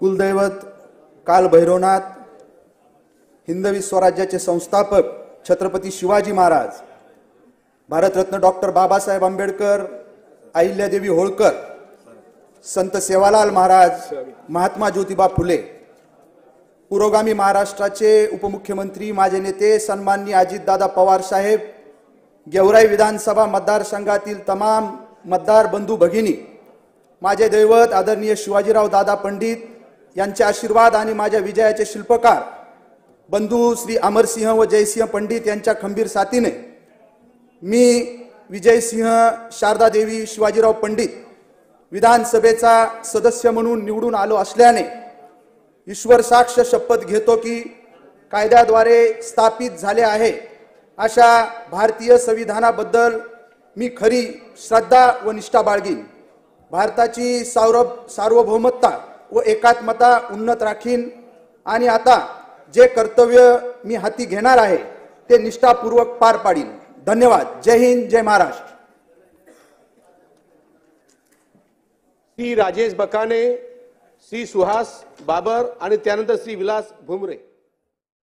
कुलदैवत कालभैरवनाथ, हिंदवी स्वराज्याचे संस्थापक छत्रपती शिवाजी महाराज, भारतरत्न डॉक्टर बाबासाहेब आंबेडकर, अहिल्यादेवी होळकर, संत सेवालाल महाराज, महात्मा ज्योतिबा फुले, पुरोगामी महाराष्ट्राचे उपमुख्यमंत्री माझे नेते सन्माननीय अजितदादा पवार साहेब, गेवराई विधानसभा मतदारसंघातील तमाम मतदार बंधू भगिनी, माझे दैवत आदरणीय शिवाजीराव दादा पंडित यांचे आशीर्वाद आणि माझ्या विजयाचे शिल्पकार बंधू श्री अमरसिंह व जयसिंह पंडित यांच्या खंबीर साथीने मी विजयसिंह शारदा देवी शिवाजीराव पंडित विधानसभेचा सदस्य म्हणून निवडून आलो असल्याने ईश्वर साक्ष शपथ घेतो की कायद्याद्वारे स्थापित झाले आहे अशा भारतीय संविधानाबद्दल मी खरी श्रद्धा व निष्ठा बाळगीन, भारताची सार्वभौमत्ता व एकात्मता उन्नत राखीन आणि आता जे कर्तव्य मी हाती घेणार आहे ते निष्ठापूर्वक पार पाडीन। धन्यवाद। जय हिंद, जय महाराष्ट्र। श्री राजेश बकाने, श्री सुहास बाबर आणि त्यानंतर श्री विलास भुमरे।